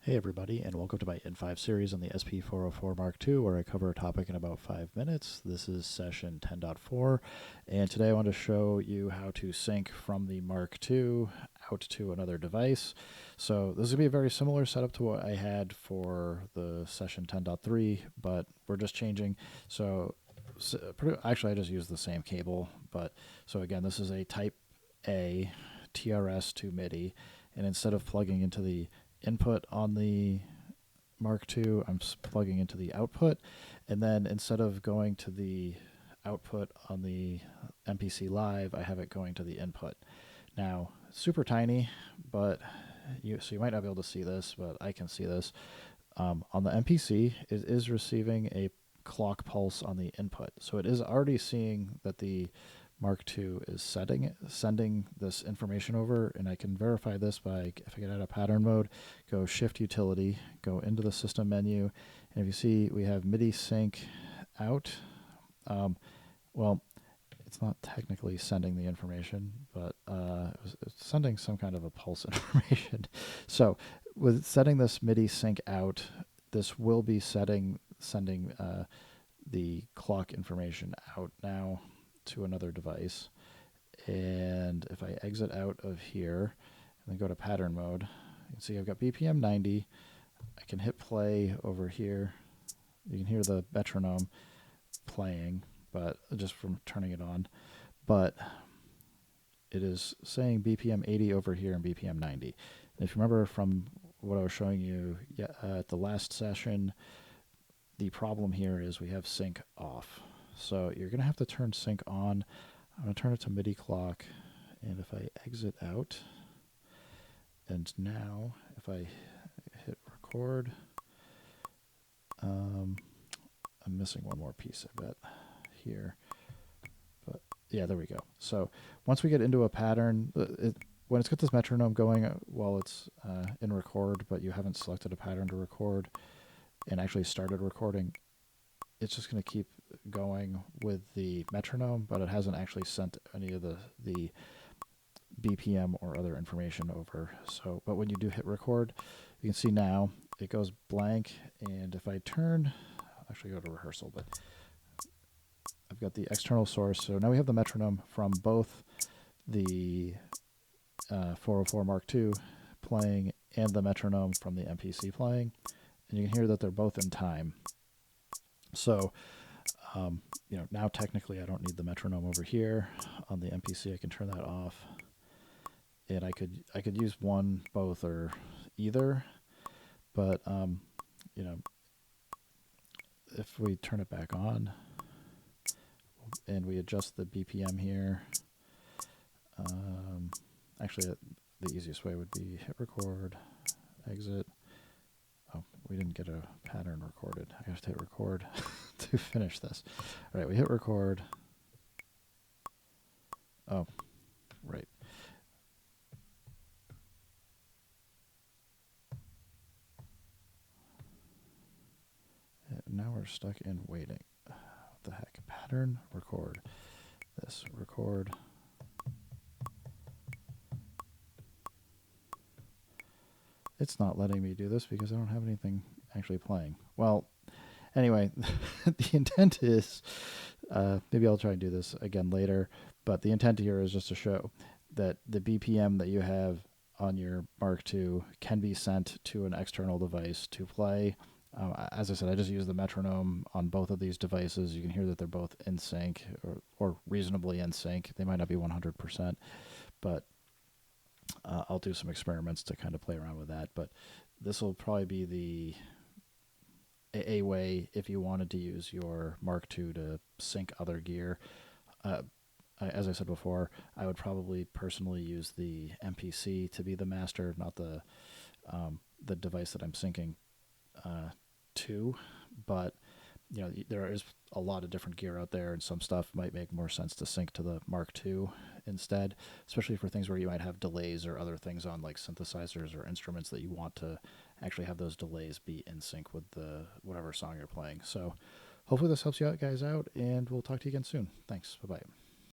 Hey everybody, and welcome to my N5 series on the SP404 mk2, where I cover a topic in about 5 minutes. This is session 10.4, and today I want to show you how to sync from the Mark II out to another device. So this is going to be a very similar setup to what I had for the session 10.3, but we're just changing. Actually, I just used the same cable, but so again, this is a Type A TRS to Midi, and instead of plugging into the input on the Mark II, I'm plugging into the output, and then instead of going to the output on the MPC Live, I have it going to the input. Now, super tiny, but you might not be able to see this, but I can see this. On the MPC, it is receiving a clock pulse on the input, so it is already seeing that the Mark II is sending this information over, and I can verify this by, if I get out of pattern mode, go Shift Utility, go into the System menu, and if you see, we have Midi sync out. Well, it's not technically sending the information, but it's sending some kind of a pulse information. So with setting this Midi sync out, this will be sending the clock information out now to another device. And if I exit out of here and then go to pattern mode, you can see I've got BPM 90. I can hit play over here. You can hear the metronome playing, but just from turning it on. But it is saying BPM 80 over here and BPM 90. And if you remember from what I was showing you at the last session, the problem here is we have sync off. So you're going to have to turn sync on. I'm going to turn it to MIDI clock, and if I exit out, and now if I hit record, I'm missing one more piece, I bet, here. But yeah, there we go. So once we get into a pattern, when it's got this metronome going while it's in record, but you haven't selected a pattern to record and actually started recording, it's just going to keep going with the metronome, but it hasn't actually sent any of the BPM or other information over. So, but when you do hit record, you can see now it goes blank. And if I turn, I'll actually go to rehearsal, but I've got the external source. So now we have the metronome from both the 404 Mark II playing and the metronome from the MPC playing. And you can hear that they're both in time. So, now technically I don't need the metronome over here on the MPC. I can turn that off, and I could use one, both, or either. But if we turn it back on and we adjust the BPM here, actually the easiest way would be hit record, exit. Oh, we didn't get a pattern recorded. I have to hit record to finish this. All right, we hit record. Oh, right. And now we're stuck in waiting. What the heck? Pattern, record. This, record. It's not letting me do this because I don't have anything actually playing. Well, anyway, the intent is, maybe I'll try and do this again later, but the intent here is just to show that the BPM that you have on your Mark II can be sent to an external device to play. As I said, I just use the metronome on both of these devices. You can hear that they're both in sync or reasonably in sync. They might not be 100%, but I'll do some experiments to kind of play around with that. But this will probably be a way if you wanted to use your Mark II to sync other gear. As I said before, I would probably personally use the MPC to be the master, not the device that I'm syncing to. But there is a lot of different gear out there, and some stuff might make more sense to sync to the Mark II instead, especially for things where you might have delays or other things on like synthesizers or instruments that you want to actually have those delays be in sync with the whatever song you're playing. So hopefully this helps you guys out, and we'll talk to you again soon. Thanks. Bye-bye.